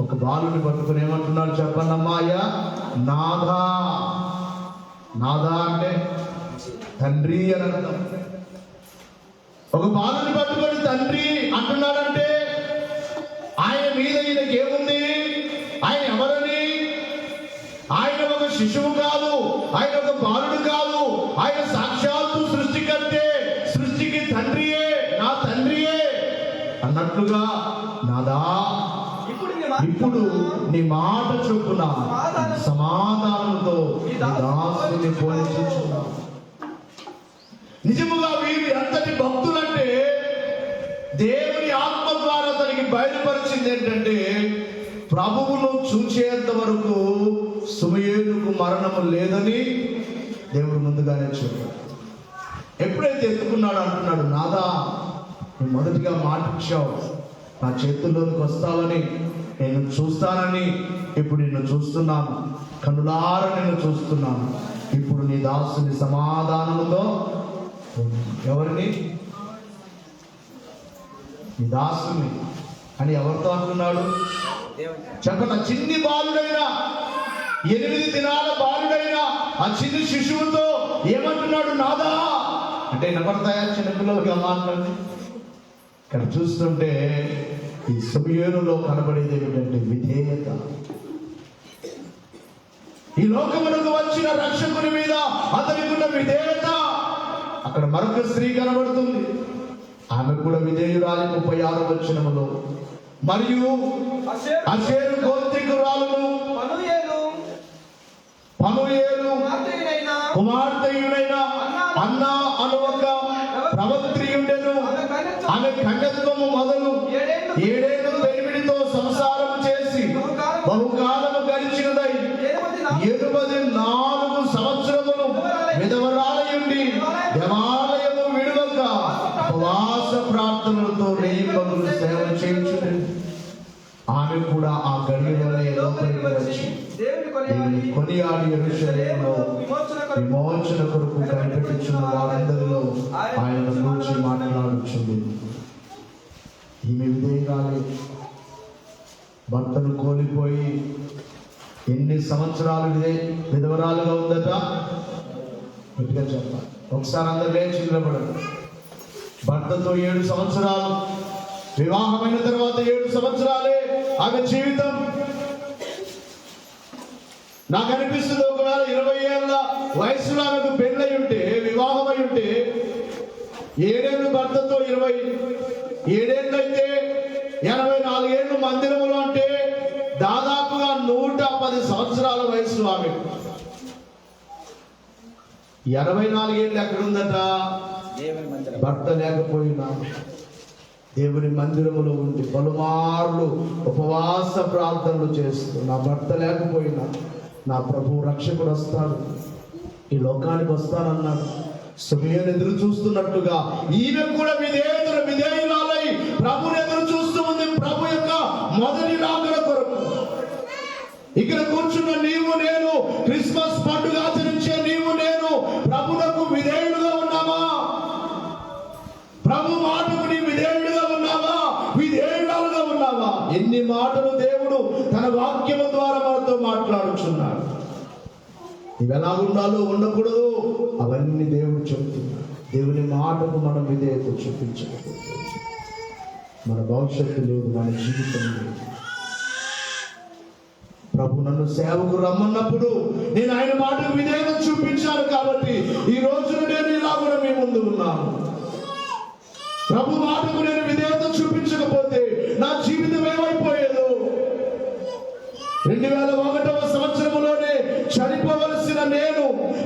ఒక బాలుని పట్టుకుని ఏమంటున్నాడు చెప్పండి అమ్మాయ్యా? నాదా. నాదా అంటే తండ్రి అని అర్థం. ఒక బాలుని పట్టుకొని తండ్రి అంటున్నాడంటే ఆయన మీద ఈయనకి ఏముంది? ఆయన ఎవరని? ఆయన ఒక శిశువు కాదు, ఆయన ఒక బాలుడు కాదు, ఆయన సాక్షాత్తు సృష్టికర్తే, సృష్టికి తండ్రియే, నా తండ్రియే అన్నట్లుగా నాదా ఇప్పుడు నీ మాట చొప్పున సమాధానంతో దాసుని పోషించున్నావు. నిజముగా వీరు ఎంతటి భక్తులంటే దేవుని ఆత్మ ద్వారా తనకి బయలుపరిచింది ఏంటంటే ప్రభువును చూచేంత వరకు సుమయేలుకు మరణము లేదని దేవుడు ముందుగానే చెప్పాడు. ఎప్పుడైతే ఎత్తుకున్నాడు అంటున్నాడు, నాదా నువ్వు మొదటిగా మాట ఇచ్చావు, నా చేతుల్లోనికి వస్తావని, నేను చూస్తానని. ఇప్పుడు నిన్ను చూస్తున్నాను, కనులార నిన్ను చూస్తున్నాను. ఇప్పుడు నీ దాసుని సమాధానముతో ఎవరిని? నీ దాసుని అని ఎవరితో అంటున్నాడు చెప్పండి? ఆ చిన్ని బాలుడైనా, 8 దినాల బాలుడైనా ఆ చిన్ని శిశువుతో ఏమంటున్నాడు? నాదా అంటే నమ్మడతాయా చిన్నపిల్లలుగా మాట్లాడి? ఇక్కడ చూస్తుంటే ఈ సుమయేలులో కనబడేది ఏమిటంటే విధేయత. ఈ లోకమునకు వచ్చిన రక్షకుని మీద అతనికి ఉన్న విధేయత. అక్కడ మరొక స్త్రీ కనబడుతుంది, ఆమె కూడా విధేయురాలి 36వ వచనములో. మరియు అషేరు గోత్రికురాలును పనూయేలు కుమార్తెయుడైన అన్నా అను ఒక ప్రవక్త్రియుండెను. ఆమె కన్యత్వము మొదలు 7 ఏళ్ళు పెనిమిడితో సంసారం చేసి బహుకాలము గడిచినదై 84 సంవత్సరములు విధవరాలయుండి దేవాలయము విడువక ఉపవాస ప్రార్థనలతో రేయింబగులు సేవ చేయుచుండెను. ఆమె కూడా ఆ గడియలోనే లోపలికి వచ్చి దేవుని కొనియాడి యెరూషలేములో విమోచన కొరకు కనిపెట్టుచున్న వారందరిలో ఆయన గురించి మాట్లాడుచుంది. ఈమె విధేయురాలే. భర్తను కోల్పోయి ఎన్ని సంవత్సరాలు విధవరాలుగా ఉందట? గట్టిగా చెప్పాలి. ఒకసారి అందరు లేచి నిలబడండి. భర్తతో 7 సంవత్సరాలు, వివాహమైన తర్వాత 7 సంవత్సరాలే ఆమె జీవితం. నాకు అనిపిస్తుంది ఒకవేళ 20 ఏళ్ళ వయసులో ఆమెకు పెళ్ళై ఉంటే, వివాహమై ఉంటే, 7 ఏళ్ళు భర్తతో 27 ఏళ్ళు అయితే 84 ఏళ్ళు మందిరములో అంటే దాదాపుగా 110 సంవత్సరాల వయసు ఆమె. 84 ఏళ్ళు ఎక్కడుందట? భర్త లేకపోయినా దేవుని మందిరములో ఉండి పలుమార్లు ఉపవాస ప్రార్థనలు చేస్తూ, నా భర్త లేకపోయినా నా ప్రభు రక్షకుడు వస్తాడు, ఈ లోకానికి వస్తానన్నాడు. సమయాన్ని ఎదురు చూస్తున్నట్టుగా ఈమె కూడా విధేయురాలై ప్రభుని ఎదురు చూస్తూ ఉంది, ప్రభు యొక్క మొదటి రాకడ కొరకు. ఇక్కడ కూర్చున్న నీవు నేను, క్రిస్మస్ పండుగ ఆచరించే నీవు నేను ప్రభువుకు విధేయుడుగా ఉన్నామా? ప్రభు మాటకు నీ విధేయుడుగా ఉన్నావా? విధేయురాలుగా ఉన్నావా? ఎన్ని మాటలు దేవుడు తన వాక్యము ద్వారా మనతో మాట్లాడుచున్నాడు. ఇవి ఎలా ఉండాలో ఉండకూడదు అవన్నీ దేవుడు చెప్తున్నాడు. దేవుని మాటకు మనం విధేయత చూపించకపోతే మన భవిష్యత్తు లేదు, మన జీవితం లేదు. ప్రభు నన్ను సేవకు రమ్మన్నప్పుడు నేను ఆయన మాటకు విధేయత చూపించాను కాబట్టి ఈ రోజున నేను ఇలా కూడా మీ ముందు ఉన్నాను. ప్రభు మాటకు నేను విధేయత చూపించకపోతే నా జీవితం ఏమైపోయేదో. 2001వ సంవత్సరంలోనే చనిపోవలసిన నేను,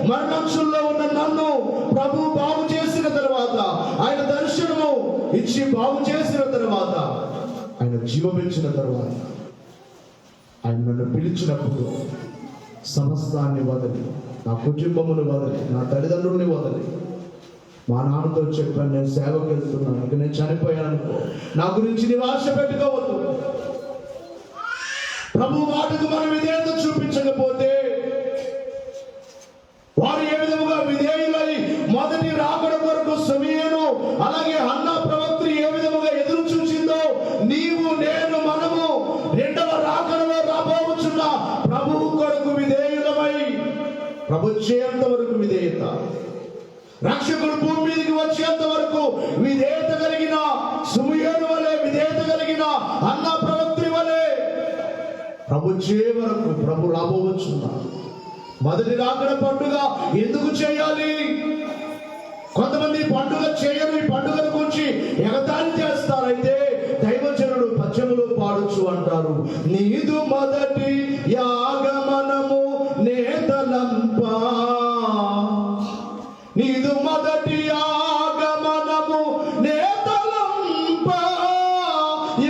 మరణంలో ఉన్న నన్ను ప్రభు బాగు చేసిన తర్వాత, ఆయన దర్శనము ఇచ్చి బాగు చేసిన తర్వాత, ఆయన జీవమిచ్చిన తర్వాత, ఆయన నన్ను పిలిచినప్పుడు సమస్తాన్ని వదలి, నా కుటుంబమును వదలి, నా తల్లిదండ్రుల్ని వదలి, మా నాన్నతో చెప్పాను, నేను సేవకు వెళ్తున్నాను, ఇక నేను చనిపోయాను, నా గురించి నీవు ఆశ పెట్టుకోవద్దు. ప్రభు మాటకు మనం విధేయత చూపించకపోతే వారు ఏ విధముగా విధేయులై మొదటి రాకడ కొరకు సమయను, అలాగే హన్నా ప్రవక్త్రి ఏ విధముగా ఎదురు చూసిందో, నీవు నేను మనము రెండవ రాకడలో రాబోచున్న ప్రభువు కొరకు విధేయులమై ప్రభు వచ్చేంత వరకు విధేయత, రక్షకుడు భూమి మీదకి వచ్చేంత వరకు విధేయత కలిగిన సమయను వలె, విధేయత కలిగిన హన్నా ప్రవక్త్రి వలె ప్రభు వచ్చే వరకు, ప్రభు రాబోచున్నా మొదటి రాకడ పండుగ ఎందుకు చేయాలి? కొంతమంది పండుగ చేయరు, ఈ పండుగల గురించి ఎగతాళి చేస్తారైతే దైవజనుడు పద్యములో పాడుచు అంటారు, నీదు మొదటి యాగమనము నేతలంపా, నీదు మొదటి యాగమనము నేతలంపా,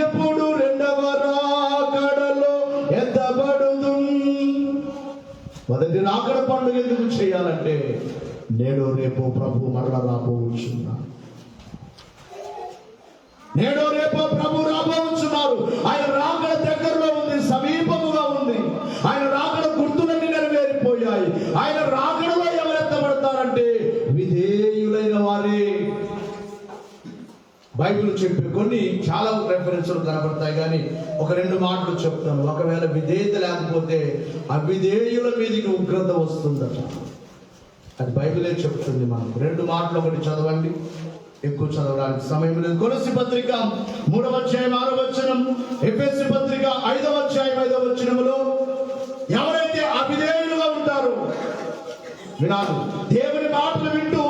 ఎప్పుడు రెండవ రాకడలో ఎత్తబడుదు. మొదటి రాకడ పండుగ ఎందుకు చేయాలంటే నేడు రేపు ప్రభు మరలా రాబోచున్నా, నేడు రేపు ప్రభు రాబోచున్నారు. ఆయన రాకడ దగ్గరలో ఉంది, సమీపముగా ఉంది. ఆయన రాకడ గుర్తులన్నీ నెరవేరిపోయాయి. ఆయన రాకడలో ఎవరు ఎత్తబడతారంటే విధేయులైన వారే. బైబిల్ చెప్పే కొన్ని చాలా రెఫరెన్స్లు కనబడతాయి, కానీ ఒక రెండు మాటలు చెప్తాను. ఒకవేళ విధేయత లేకపోతే అవిధేయుల మీదకి ఉగ్రత వస్తుందట, అది బైబిలే చెప్తుంది. మనం రెండు మాటలు ఒకటి చదవండి, ఎక్కువ చదవడానికి సమయం లేదు. కొలస్సీ పత్రిక 3వ అధ్యాయం 6వ వచనం, ఎఫెసీ పత్రిక 5వ అధ్యాయం 5వ వచనములో ఎవరైతే అవిధేయులుగా ఉంటారో, వినాలి, దేవుని మాటలు వింటూ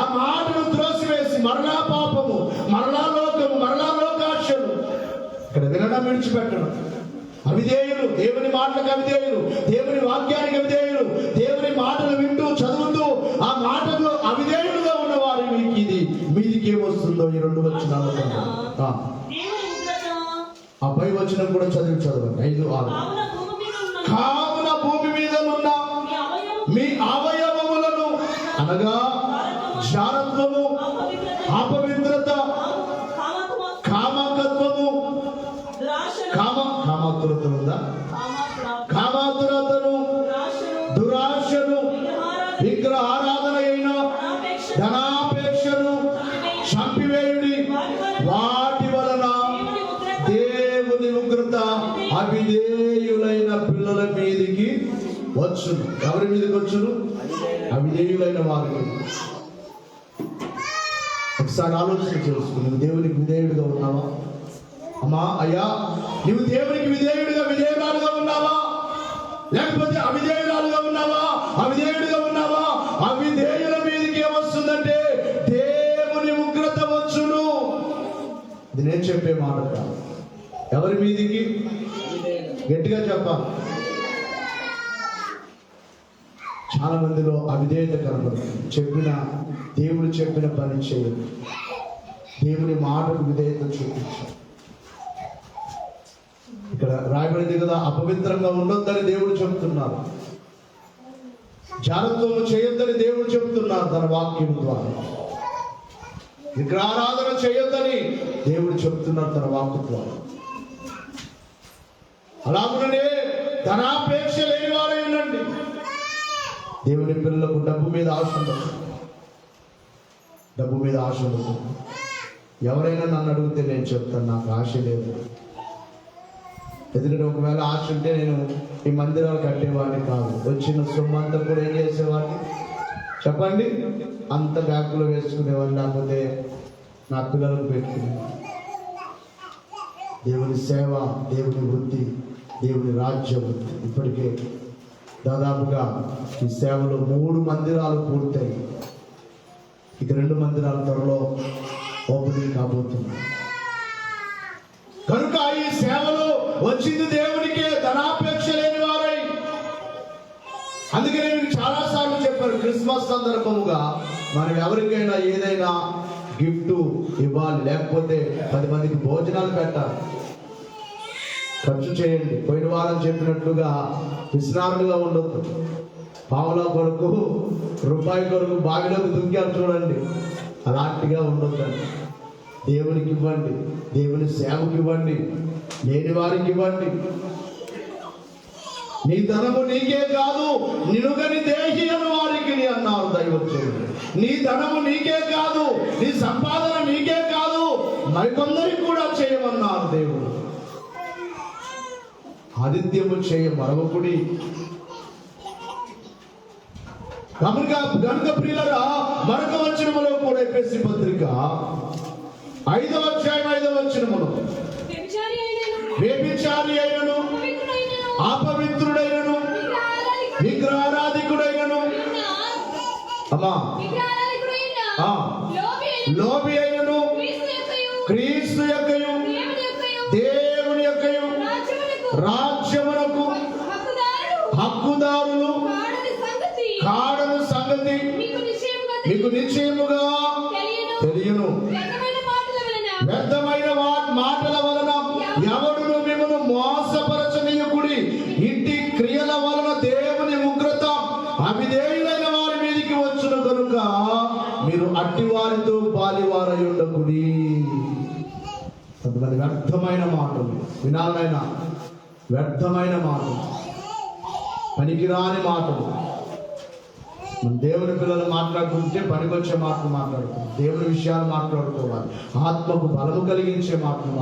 ఆ మాటను త్రోసివేసి మరలా పాపము, మరలా లోకము, మరలా లోకాశలు, ఇక్కడ వినడం విడిచిపెట్టడం, అవిధేయులు, దేవుని మాటలకు అవిధేయులు, దేవుని వాక్యానికి అవిధేయులు, దేవుని మాటలు వింటూ చదువుతూ ఆ మాటల్లో అవిధేయులుగా ఉన్నవారు మీదికి ఏమొస్తుందో ఈ రెండు వచనాలు. ఆ పై వచనం కూడా చదవండి, 5, 6. కావున భూమి మీద ఉన్న మీ అవయవములను, అనగా జారత్వము, అపవిత్రత, కామకత్వము, కామాతురతను, దురాశను, విగ్రహారాధన అయిన ధనాపేక్షను చంపివేయుడి. వాటి వలన దేవుని ఉగ్రత అవిధేయులైన పిల్లల మీదికి వచ్చును. ఎవరి మీదకి వచ్చును? అవిధేయులైన వారికి. ఒకసారి ఆలోచన చేసుకుని, నువ్వు దేవునికి విధేయుడిగా ఉన్నావా? అమ్మా, అయ్యా, నువ్వు దేవునికి విధేయురాలుగా ఉన్నావా? లేకపోతే అవిధేయురాలుగా ఉన్నావా? అవిధేయుడిగా ఉన్నావా? అవిధేయుల మీదకి ఏమొస్తుందంటే దేవుని ఉగ్రత వచ్చును. ఇది నేను చెప్పే మాట కాదు. ఎవరి మీదికి? గట్టిగా చెప్పాలి. చాలా మందిలో అవిధేయత కనబడుతుంది. దేవుడు చెప్పిన పని చేయదు, దేవుని మాటకు విధేయత చూపించాలి. ఇక్కడ రాయబడింది కదా, అపవిత్రంగా ఉండొద్దని దేవుడు చెప్తున్నారు, జాగ్రత్తలు చేయొద్దని దేవుడు చెప్తున్నారు తన వాక్యం ద్వారా. విగ్రహారాధన చేయొద్దని దేవుడు చెప్తున్నారు తన వాక్యం ద్వారా. అలాగనే ధనాపేక్ష లేని వారే ఉండండి. దేవుని పిల్లలకు డబ్బు మీద ఆశ ఉండదు, డబ్బు మీద ఆశ ఉండదు. ఎవరైనా నన్ను అడిగితే నేను చెప్తాను నాకు ఆశ లేదు. ఎందుకంటే ఒకవేళ ఆశ ఉంటే నేను ఈ మందిరాలు కట్టేవాడిని కాదు. వచ్చిన సొమ్ము అంతా కూడా ఏం చేసేవాడిని చెప్పండి? అంత బ్యాగులో వేసుకునేవాడిని, లేకపోతే నా పిల్లలకు పెట్టుకునేవాడిని. దేవుని సేవ, దేవుని వృత్తి, దేవుని రాజ్యం ఇప్పటికే దాదాపుగా ఈ సేవలో 3 మందిరాలు పూర్తయి, ఇక 2 మందిరాల త్వరలో ఓపెనింగ్ కాబోతుంది. కనుక ఈ సేవలో వచ్చింది దేవునికే, ధనాపేక్ష లేని వారై. అందుకే నేను చాలా సార్లు చెప్పాను, క్రిస్మస్ సందర్భముగా మనం ఎవరికైనా ఏదైనా గిఫ్ట్ ఇవ్వాలి, లేకపోతే 10 మందికి భోజనాలు పెట్టాలి, ఖర్చు చేయండి. పోయిన వారం చెప్పినట్లుగా విశ్రాంతిగా ఉండొద్దు. పావుల కొరకు, రూపాయి కొరకు బావిలోకి దుంకారు చూడండి, అలాంటిగా ఉండొద్దండి. దేవునికి ఇవ్వండి, దేవుని సేవకి ఇవ్వండి, లేని వారికి ఇవ్వండి. నీ ధనము నీకే కాదు, నినుగని దేహి అని వారికి అన్నారు దైవజనుడు. నీ ధనము నీకే కాదు, నీ సంపాదన నీకే కాదు, మరికొందరికి కూడా చేయమన్నారు దేవుడు. ఆదిత్యము చేయ మరొకటి. గనుక ప్రియులరా, మరొక వచనములో కూడా ఎఫెసీ పత్రిక 5వ అధ్యాయం 5వ వచనములో, వ్యభిచారి అయినను, అపవిత్రుడైనను, విగ్రహారాధికుడైనను, లోబి అయినను, క్రీస్తు యొక్కయు దేవుని యొక్కయు రాజ్యమునకు హక్కుదారులు కాడను సంగతి మీకు నిశ్చయముగా తెలియను. వ్యర్థమైన మాటల వలన ఎవడును మిమ్మల్ని మోసపరచనీయకుడి. ఇంటి క్రియల వలన దేవుని ఉగ్రత అవిధేయులైన వారి మీదికి వచ్చును కనుక మీరు అట్టి వారితో పాలివారై ఉండకుడి. కొంతమంది వ్యర్థమైన మాటలు వినాలైనా, వ్యర్థమైన మాటలు, పనికిరాని మాటలు. దేవుని పిల్లలు మాట్లాడుకుంటే పనికొచ్చే మాటలు మాట్లాడుకోవాలి, దేవుని విషయాలు మాట్లాడుకోవాలి, ఆత్మకు బలము కలిగించే మాటలు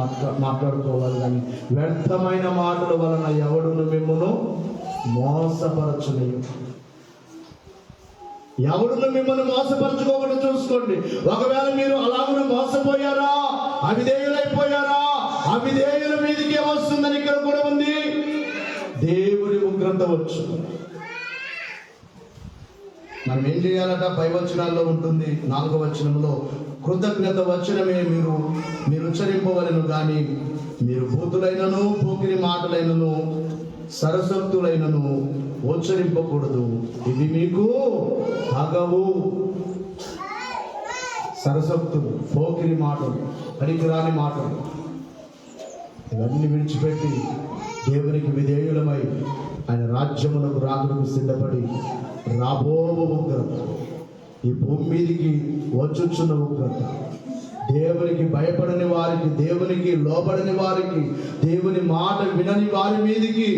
మాట్లాడుకోవాలి. కానీ వ్యర్థమైన మాటల వలన ఎవడును మిమ్మల్ని మోసపరచలేవు. ఎవడును మిమ్మల్ని మోసపరచుకోకుండా చూసుకోండి. ఒకవేళ మీరు అలాగ మోసపోయారా, అవిధేయులైపోయారా, అవిధేయుల మీదకి వస్తుందని ఇక్కడ కూడా ఉంది, దేవుని ఉగ్రత వచ్చు. మనం ఏం చేయాలట? పై వచనాల్లో ఉంటుంది. 4వ వచనంలో, కృతజ్ఞత వచనమే మీరు ఉచ్చరింపవలెను గాని మీరు భూతులైనను, పోకిరి మాటలైనను, సరసక్తులైనను ఉచ్చరింపకూడదు, ఇవి మీకు తగవు. సరసక్తులు, పోకిరి మాటలు, పనికిరాని మాటలు, ఇవన్నీ విడిచిపెట్టి దేవునికి విధేయులమై ఆయన రాజ్యమునకు రాకడకు సిద్ధపడి రాబో ఉగ్రత, ఈ భూమి మీదికి వచ్చుచున్న ఉగ్రత, దేవునికి భయపడని వారికి, దేవునికి లోబడని వారికి, దేవుని మాట వినని వారి మీదికి,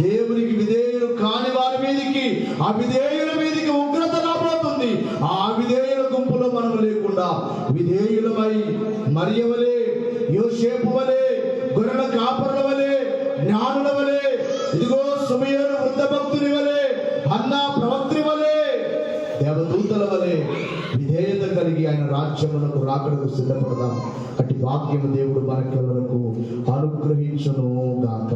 దేవునికి విధేయులు కాని వారి మీదికి, అవిధేయుల మీదికి ఉగ్రత రాబోతుంది. ఆ విధేయుల గుంపులో మనం లేకుండా విధేయులమై మరియవలే, యోసేపు వలే, గొర్రెల కాపరుల వలే, జ్ఞానుల వలే, ఇదిగో సుమయోను వృద్ధ భక్తుని వలే, హన్నా ప్రవక్త్రి వలే, దేవదూతల వలె విధేయత కలిగి ఆయన రాజ్యమునకు రాకడకు సిద్ధపడదాం. అట్టి వాక్యము దేవుడు మనకెవరకు అనుగ్రహించును గాక.